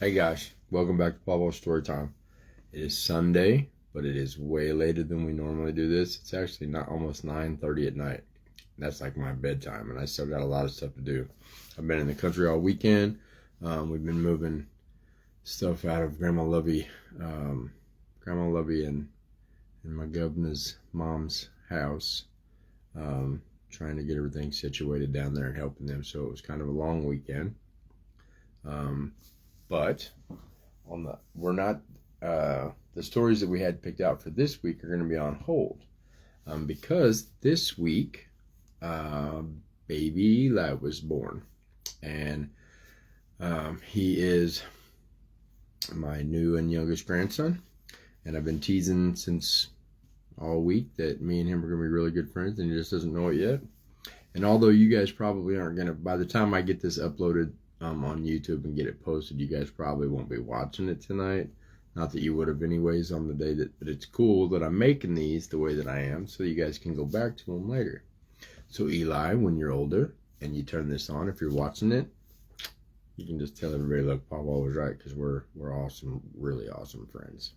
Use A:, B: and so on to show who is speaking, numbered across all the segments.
A: Hey guys, welcome back to Pawpaw Storytime. It is Sunday, but it is way later than we normally do this. It's actually not almost 9:30 at night. That's like my bedtime, and I still got a lot of stuff to do. I've been in the country all weekend. We've been moving stuff out of Grandma Lovey and my governor's mom's house, trying to get everything situated down there and helping them. So it was kind of a long weekend. But we're not the stories that we had picked out for this week are going to be on hold because this week baby Eli was born, and he is my new and youngest grandson, and I've been teasing since all week that me and him are going to be really good friends, and he just doesn't know it yet. And although you guys probably aren't going to, by the time I get this uploaded on YouTube and get it posted, you guys probably won't be watching it tonight. Not that you would have anyways on the day that, but it's cool that I'm making these the way that I am so you guys can go back to them later. So Eli, when you're older and you turn this on, if you're watching it, you can just tell everybody, look, Pawpaw was right, because we're awesome, really awesome friends.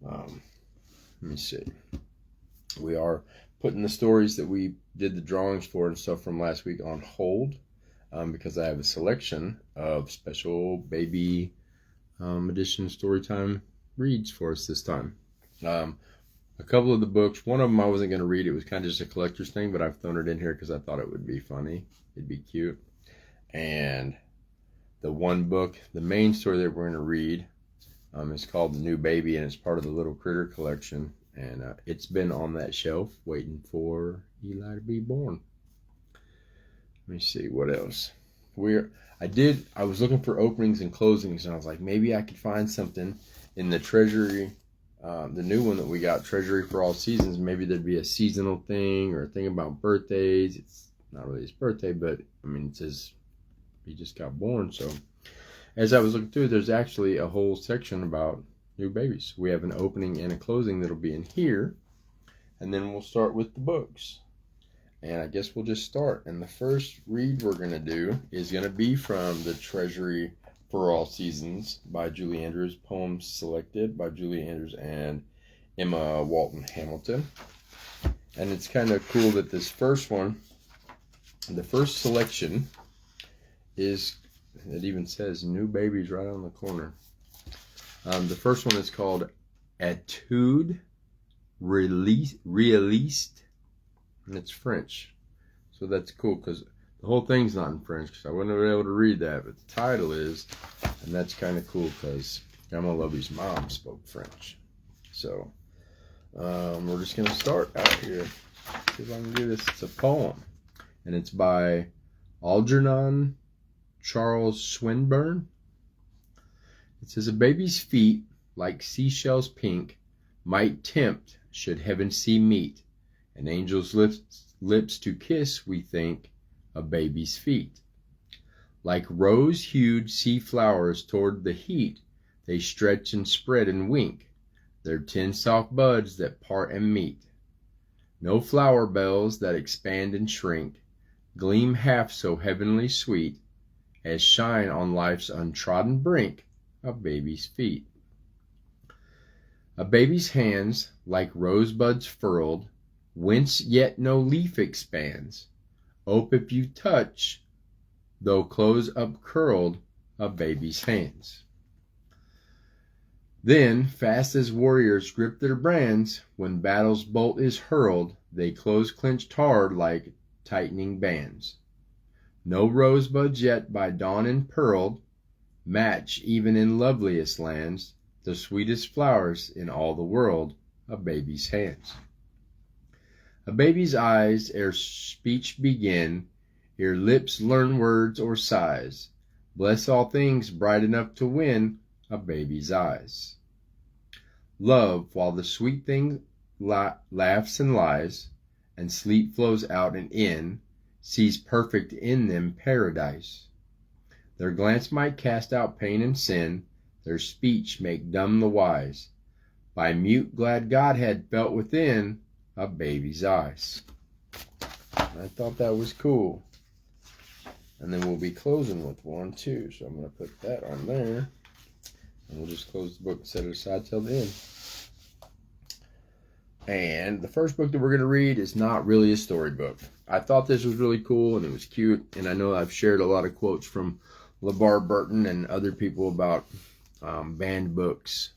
A: Let me see. We are putting the stories that we did the drawings for and stuff from last week on hold. Because I have a selection of special baby edition Storytime reads for us this time. A couple of the books, one of them I wasn't going to read. It was kind of just a collector's thing, but I've thrown it in here because I thought it would be funny. It'd be cute. And the one book, the main story that we're going to read is called The New Baby, and it's part of the Little Critter collection. And it's been on that shelf waiting for Eli to be born. Let me see what else. I was looking for openings and closings, and I was like, maybe I could find something in the treasury, the new one that we got, Treasury for All Seasons. Maybe there'd be a seasonal thing or a thing about birthdays. It's not really his birthday, but I mean, it says he just got born. So as I was looking through, there's actually a whole section about new babies. We have an opening and a closing that'll be in here, and then we'll start with the books. And I guess we'll just start. And the first read we're going to do is going to be from the Treasury for All Seasons by Julie Andrews. Poems selected by Julie Andrews and Emma Walton Hamilton. And it's kind of cool that this first one, the first selection is, it even says New Babies right on the corner. The first one is called Etude Réaliste. And it's French, so that's cool because the whole thing's not in French because I wouldn't have been able to read that, but the title is, and that's kind of cool because Grandma Lovey's mom spoke French. So we're just gonna start out here. See if I can do this. It's a poem, and it's by Algernon Charles Swinburne. It says, a baby's feet, like seashells pink, might tempt should heaven see meet. An angel's lips to kiss, we think, a baby's feet. Like rose-hued sea flowers toward the heat, they stretch and spread and wink, their 10 soft buds that part and meet. No flower bells that expand and shrink, gleam half so heavenly sweet, as shine on life's untrodden brink a baby's feet. A baby's hands, like rosebuds furled, whence yet no leaf expands, ope if you touch, though close up curled, a baby's hands. Then, fast as warriors grip their brands, when battle's bolt is hurled, they close clenched hard like tightening bands. No rosebuds yet by dawn impearled, match even in loveliest lands, the sweetest flowers in all the world, a baby's hands. A baby's eyes, ere speech begin, ere lips learn words or sighs, bless all things bright enough to win a baby's eyes. Love, while the sweet thing laughs and lies, and sleep flows out and in, sees perfect in them paradise. Their glance might cast out pain and sin, their speech make dumb the wise, by mute glad Godhead felt within a baby's eyes. I thought that was cool. And then we'll be closing with one, too. So I'm going to put that on there. And we'll just close the book and set it aside till the end. And the first book that we're going to read is not really a storybook. I thought this was really cool and it was cute. And I know I've shared a lot of quotes from LeVar Burton and other people about banned books.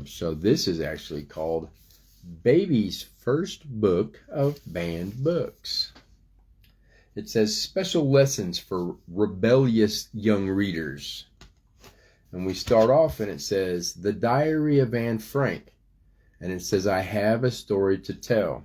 A: So this is actually called Baby's First Book of Banned Books. It says special lessons for rebellious young readers. And we start off and it says The Diary of Anne Frank. And it says, I have a story to tell.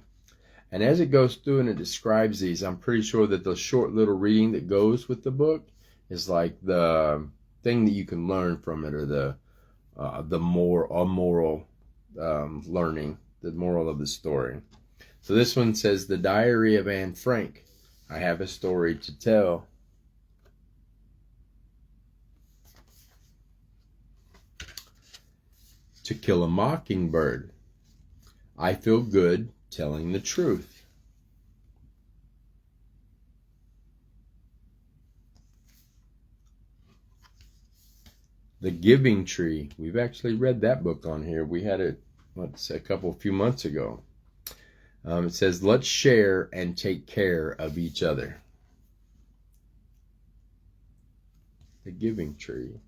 A: And as it goes through and it describes these, I'm pretty sure that the short little reading that goes with the book is like the thing that you can learn from it, or the moral learning, the moral of the story. So this one says, The Diary of Anne Frank. I have a story to tell. To Kill a Mockingbird. I feel good telling the truth. The Giving Tree. We've actually read that book on here. We had it, a few months ago. It says, let's share and take care of each other. The Giving Tree.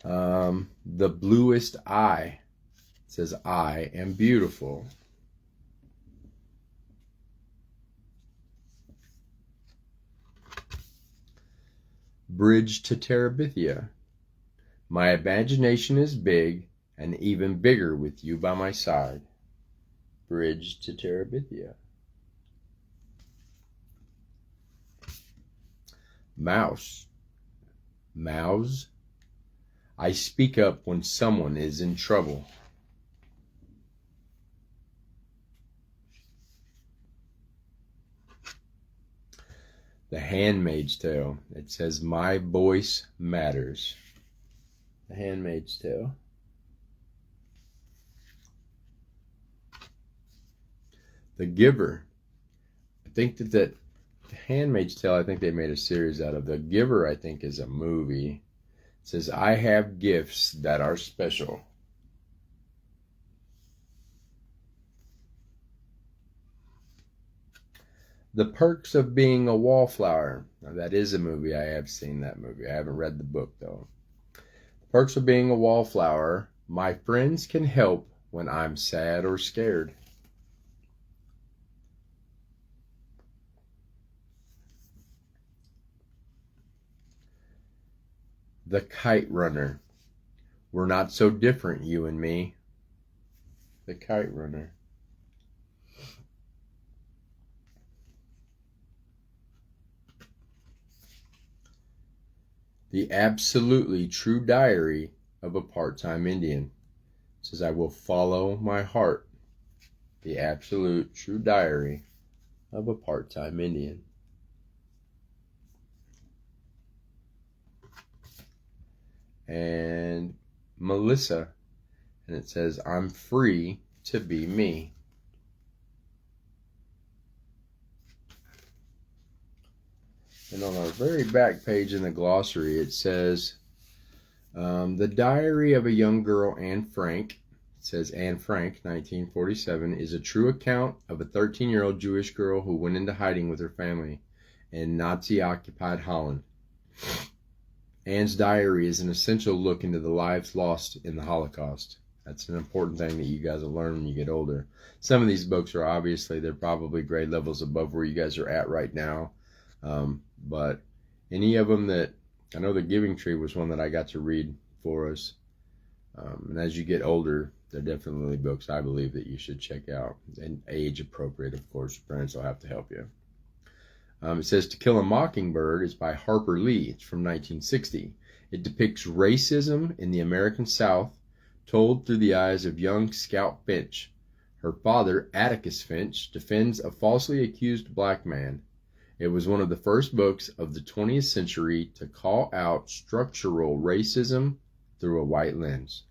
A: The Bluest Eye. It says, I am beautiful. Bridge to Terabithia. My imagination is big and even bigger with you by my side. Bridge to Terabithia. Mouse. Mouse. I speak up when someone is in trouble. The Handmaid's Tale. It says, my voice matters. The Handmaid's Tale. The Giver. I think that The Handmaid's Tale, I think they made a series out of. The Giver, I think, is a movie. It says, I have gifts that are special. The Perks of Being a Wallflower. Now, that is a movie. I have seen that movie. I haven't read the book, though. The Perks of Being a Wallflower. My friends can help when I'm sad or scared. The Kite Runner. We're not so different, you and me. The Kite Runner. The Absolutely True Diary of a Part-Time Indian. It says, I will follow my heart. The Absolute True Diary of a Part-Time Indian. And Melissa. And it says, I'm free to be me. And on our very back page in the glossary, it says, The Diary of a Young Girl, Anne Frank. It says, Anne Frank, 1947, is a true account of a 13-year-old Jewish girl who went into hiding with her family in Nazi-occupied Holland. Anne's diary is an essential look into the lives lost in the Holocaust. That's an important thing that you guys will learn when you get older. Some of these books are obviously, they're probably grade levels above where you guys are at right now. But any of them that, I know The Giving Tree was one that I got to read for us. And as you get older, they're definitely books I believe that you should check out. And age appropriate, of course. Parents will have to help you. It says To Kill a Mockingbird is by Harper Lee. It's from 1960. It depicts racism in the American South, told through the eyes of young Scout Finch. Her father, Atticus Finch, defends a falsely accused black man. It was one of the first books of the 20th century to call out structural racism through a white lens.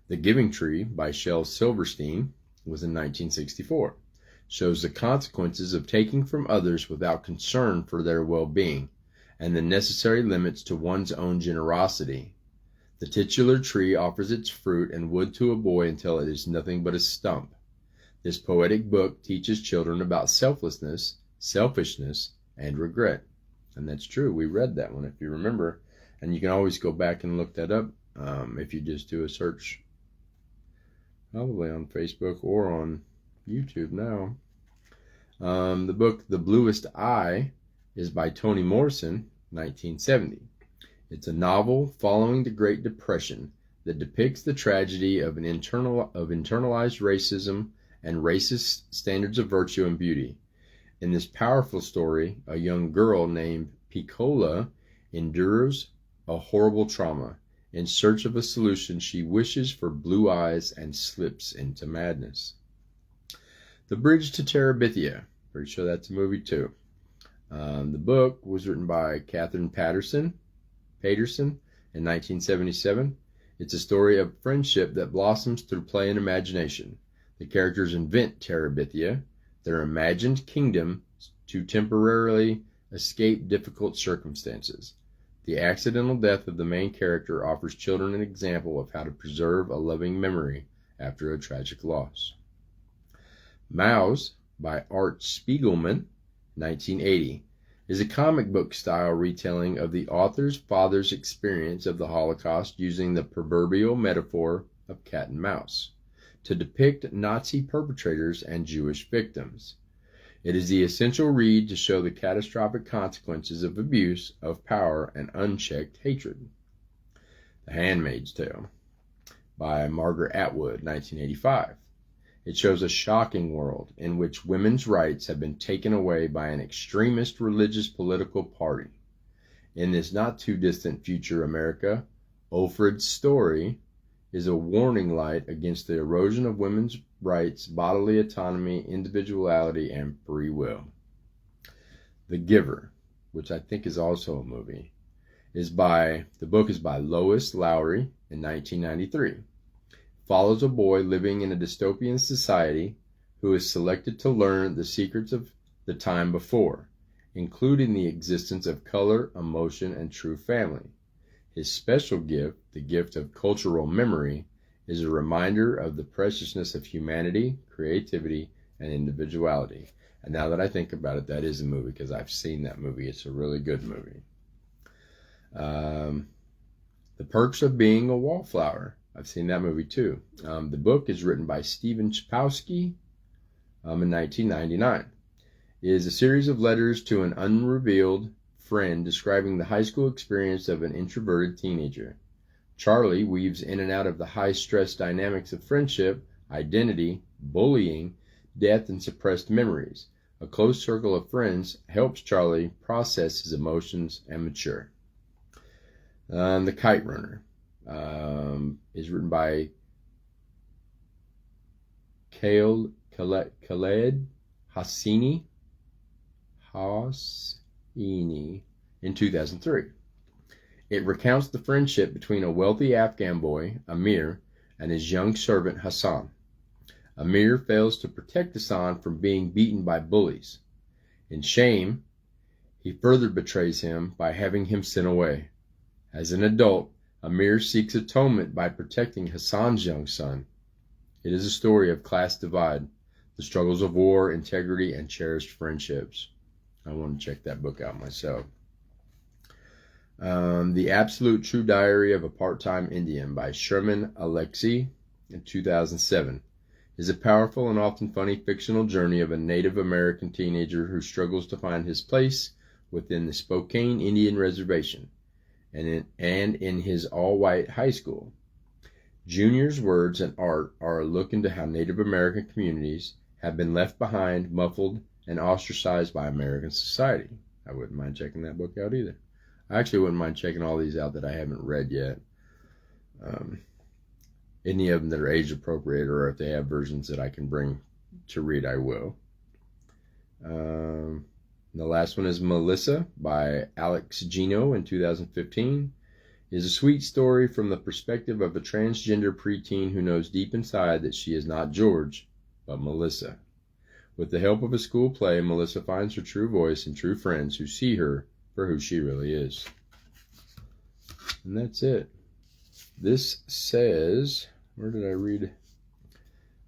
A: The Giving Tree by Shel Silverstein was in 1964. shows the consequences of taking from others without concern for their well-being, and the necessary limits to one's own generosity. The titular tree offers its fruit and wood to a boy until it is nothing but a stump. This poetic book teaches children about selflessness, selfishness, and regret. And that's true. We read that one, if you remember. And you can always go back and look that up if you just do a search, probably on Facebook or on YouTube now. The book, The Bluest Eye, is by Toni Morrison, 1970. It's a novel following the Great Depression that depicts the tragedy of internalized racism and racist standards of virtue and beauty. In this powerful story, a young girl named Piccola endures a horrible trauma. In search of a solution, she wishes for blue eyes and slips into madness. The Bridge to Terabithia. Pretty sure that's a movie too. The book was written by Catherine Paterson in 1977. It's a story of friendship that blossoms through play and imagination. The characters invent Terabithia, their imagined kingdom, to temporarily escape difficult circumstances. The accidental death of the main character offers children an example of how to preserve a loving memory after a tragic loss. Maus by Art Spiegelman, 1980, is a comic book style retelling of the author's father's experience of the Holocaust using the proverbial metaphor of cat and mouse to depict Nazi perpetrators and Jewish victims. It is the essential read to show the catastrophic consequences of abuse of power and unchecked hatred. The Handmaid's Tale by Margaret Atwood, 1985. It shows a shocking world in which women's rights have been taken away by an extremist religious political party. In this not-too-distant future America, Alfred's story is a warning light against the erosion of women's rights, bodily autonomy, individuality, and free will. The Giver, which I think is also a movie, the book is by Lois Lowry in 1993. Follows a boy living in a dystopian society who is selected to learn the secrets of the time before, including the existence of color, emotion, and true family. His special gift, the gift of cultural memory, is a reminder of the preciousness of humanity, creativity, and individuality. And now that I think about it, that is a movie because I've seen that movie. It's a really good movie. The Perks of Being a Wallflower. I've seen that movie too. The book is written by Stephen Chbosky in 1999. It is a series of letters to an unrevealed friend describing the high school experience of an introverted teenager. Charlie weaves in and out of the high-stress dynamics of friendship, identity, bullying, death, and suppressed memories. A close circle of friends helps Charlie process his emotions and mature. The Kite Runner is written by Khaled Hosseini in 2003. It recounts the friendship between a wealthy Afghan boy, Amir, and his young servant, Hassan. Amir fails to protect Hassan from being beaten by bullies. In shame, he further betrays him by having him sent away. As an adult, Amir seeks atonement by protecting Hassan's young son. It is a story of class divide, the struggles of war, integrity, and cherished friendships. I want to check that book out myself. The Absolute True Diary of a Part-Time Indian by Sherman Alexie in 2007 is a powerful and often funny fictional journey of a Native American teenager who struggles to find his place within the Spokane Indian Reservation and in his all-white high school. Junior's words and art are a look into how Native American communities have been left behind, muffled, and ostracized by American society. I wouldn't mind checking that book out either. I actually wouldn't mind checking all these out that I haven't read yet. Any of them that are age appropriate, or if they have versions that I can bring to read, I will. The last one is Melissa by Alex Gino in 2015. It is a sweet story from the perspective of a transgender preteen who knows deep inside that she is not George, but Melissa. With the help of a school play, Melissa finds her true voice and true friends who see her for who she really is. And that's it. This says, where did I read?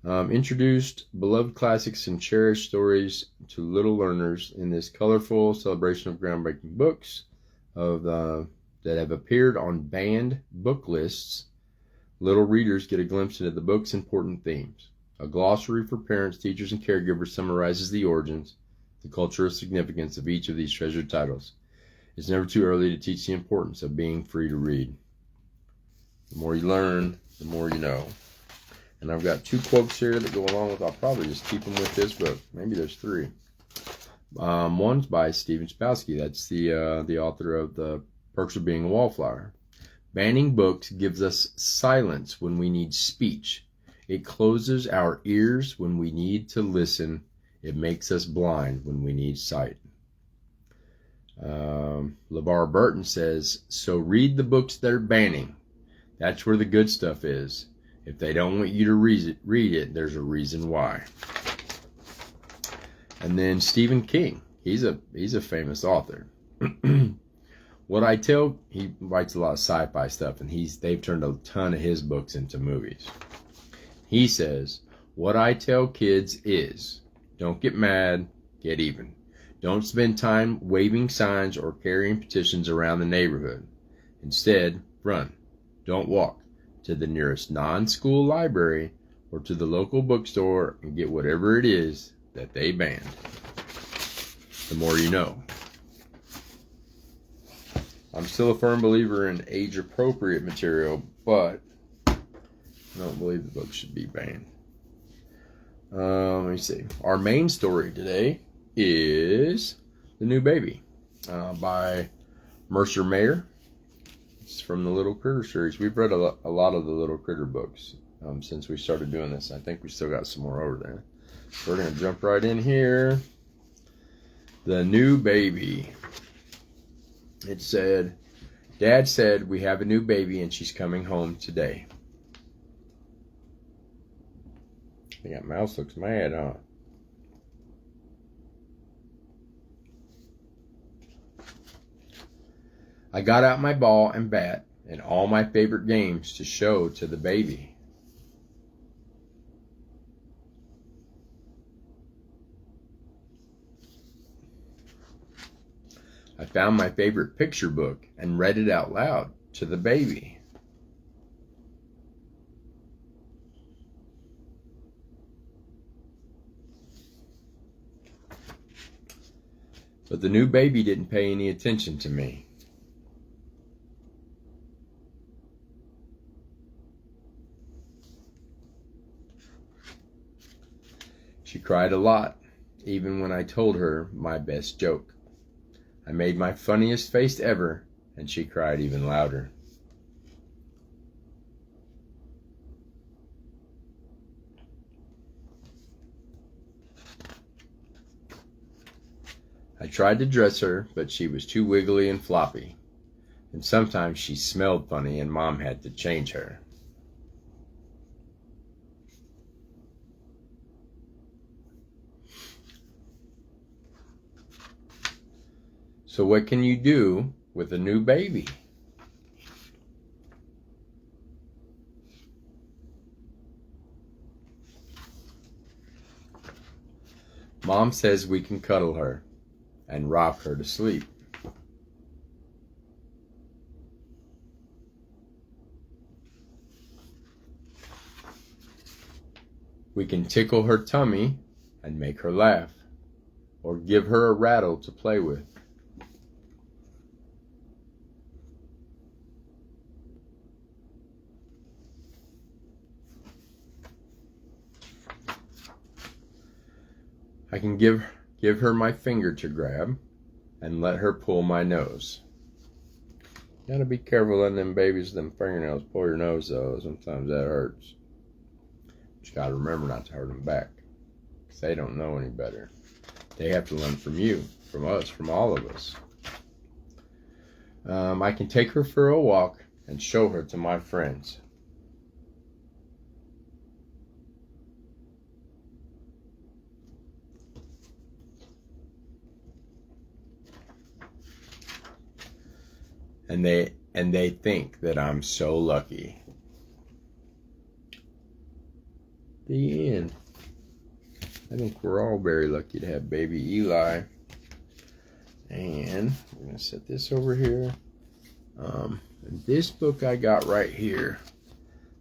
A: Introduced beloved classics and cherished stories to little learners in this colorful celebration of groundbreaking books that have appeared on banned book lists. Little readers get a glimpse into the book's important themes. A glossary for parents, teachers, and caregivers summarizes the origins, the cultural significance of each of these treasured titles. It's never too early to teach the importance of being free to read. The more you learn, the more you know. And I've got 2 quotes here that go along with, I'll probably just keep them with this, but maybe there's 3. One's by Stephen Spowski. That's the author of The Perks of Being a Wallflower. Banning books gives us silence when we need speech. It closes our ears when we need to listen. It makes us blind when we need sight. LeVar Burton says, so read the books they're banning. That's where the good stuff is. If they don't want you to read it, there's a reason why. And then Stephen King. He's a famous author. He writes a lot of sci-fi stuff, and they've turned a ton of his books into movies. He says, what I tell kids is, don't get mad, get even. Don't spend time waving signs or carrying petitions around the neighborhood. Instead, run. Don't walk to the nearest non-school library or to the local bookstore and get whatever it is that they banned. The more you know. I'm still a firm believer in age-appropriate material, but I don't believe the book should be banned. Let me see. Our main story today is The New Baby by Mercer Mayer. It's from the Little Critter series. We've read a lot of the Little Critter books since we started doing this. I think we still got some more over there. So we're going to jump right in here. The New Baby. It said, Dad said we have a new baby and she's coming home today. I think that mouse looks mad, huh? I got out my ball and bat and all my favorite games to show to the baby. I found my favorite picture book and read it out loud to the baby. But the new baby didn't pay any attention to me. She cried a lot, even when I told her my best joke. I made my funniest face ever, and she cried even louder. I tried to dress her, but she was too wiggly and floppy. And sometimes she smelled funny, and Mom had to change her. So what can you do with a new baby? Mom says we can cuddle her and rock her to sleep. We can tickle her tummy and make her laugh, or give her a rattle to play with. I can give her my finger to grab and let her pull my nose. You gotta be careful letting them babies, them fingernails, pull your nose though. Sometimes that hurts. But you gotta remember not to hurt them back, because they don't know any better. They have to learn from you, from us, from all of us. I can take her for a walk and show her to my friends. And they think that I'm so lucky. The end. I think we're all very lucky to have baby Eli. And we're going to set this over here. This book I got right here.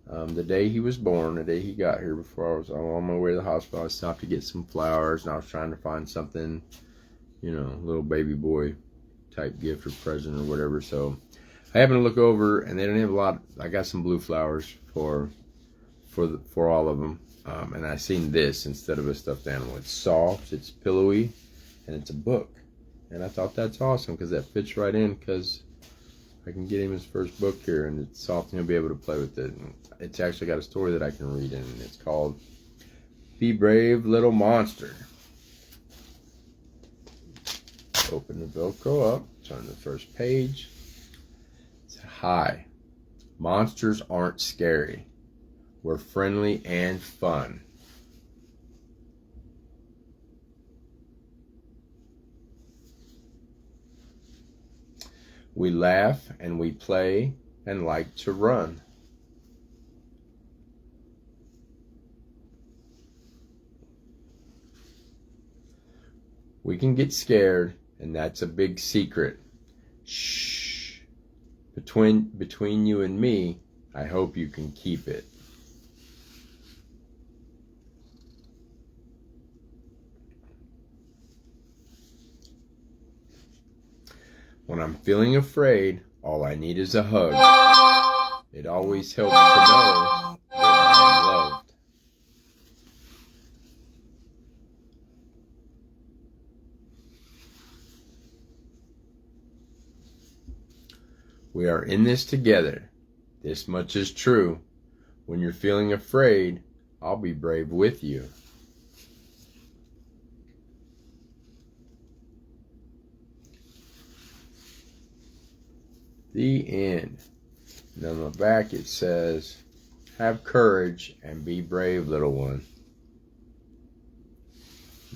A: The day he was born, the day he got here, before I was on my way to the hospital, I stopped to get some flowers, and I was trying to find something, you know, little baby boy type gift or present or whatever. So I happened to look over, and they didn't have a lot. I got some blue flowers for all of them. And I seen this instead of a stuffed animal. It's soft, it's pillowy, and it's a book. And I thought that's awesome because that fits right in, because I can get him his first book here, and it's soft and he'll be able to play with it. And it's actually got a story that I can read in, and it's called Be Brave Little Monster. Open the Velcro up, turn the first page. It's hi. Monsters aren't scary. We're friendly and fun. We laugh and we play and like to run. We can get scared, and that's a big secret. Shh. Between you and me, I hope you can keep it. When I'm feeling afraid, all I need is a hug. It always helps to know that I'm loved. We are in this together. This much is true. When you're feeling afraid, I'll be brave with you. The end. And on the back it says, have courage and be brave, little one.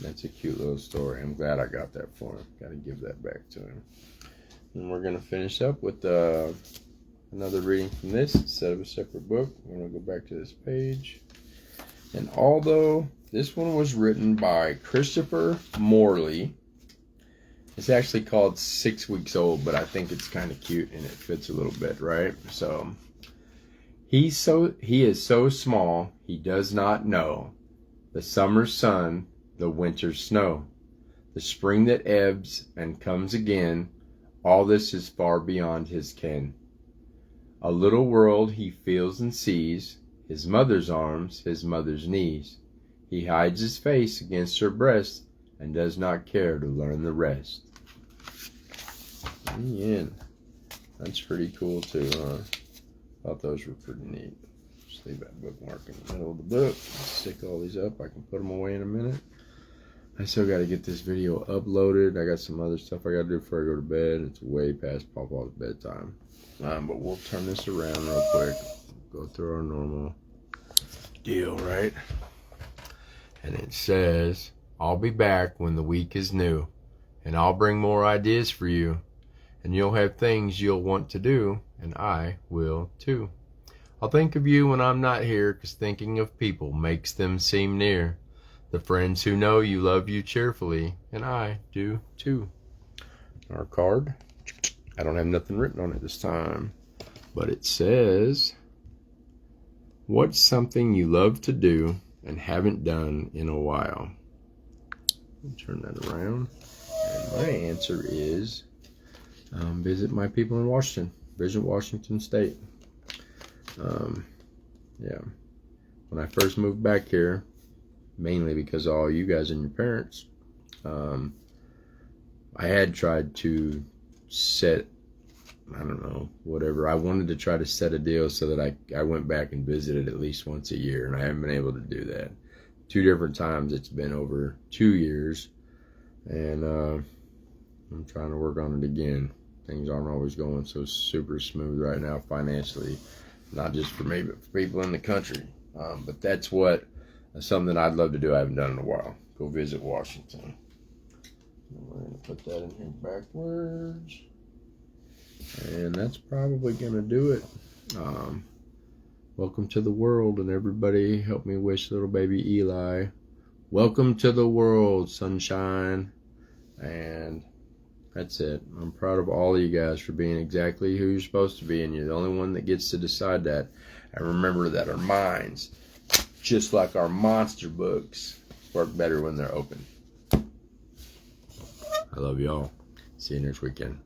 A: That's a cute little story. I'm glad I got that for him. Got to give that back to him. And we're going to finish up with another reading from this instead of a separate book. We're going to go back to this page. And although this one was written by Christopher Morley, it's actually called 6 Weeks Old, but I think it's kind of cute and it fits a little bit, right? So he is so small, he does not know the summer sun, the winter snow, the spring that ebbs and comes again. All this is far beyond his ken. A little world he feels and sees, his mother's arms, his mother's knees. He hides his face against her breast and does not care to learn the rest. Yeah, that's pretty cool too, huh? Thought those were pretty neat. Just leave that bookmark in the middle of the book. Stick all these up. I can put them away in a minute. I still got to get this video uploaded. I got some other stuff I got to do before I go to bed. It's way past Pawpaw's bedtime. But we'll turn this around real quick. Go through our normal deal, right? And it says, I'll be back when the week is new, and I'll bring more ideas for you, and you'll have things you'll want to do, and I will too. I'll think of you when I'm not here, 'cause thinking of people makes them seem near. The friends who know you love you cheerfully, and I do too. Our card, I don't have nothing written on it this time, but it says, what's something you love to do and haven't done in a while? Turn that around. And my answer is visit my people in Washington. Visit Washington State. Yeah. When I first moved back here, mainly because of all you guys and your parents, I had tried to set, I don't know, whatever. I wanted to try to set a deal so that I went back and visited at least once a year, and I haven't been able to do that. 2 different times. It's been over 2 years, and I'm trying to work on it again. Things aren't always going so super smooth right now financially, not just for me, but for people in the country. But that's something I'd love to do. I haven't done in a while. Go visit Washington. And we're going to put that in here backwards. And that's probably going to do it. Welcome to the world, and everybody help me wish little baby Eli welcome to the world, sunshine. And that's it. I'm proud of all of you guys for being exactly who you're supposed to be, and you're the only one that gets to decide that. And remember that our minds, just like our monster books, work better when they're open. I love y'all. See you next weekend.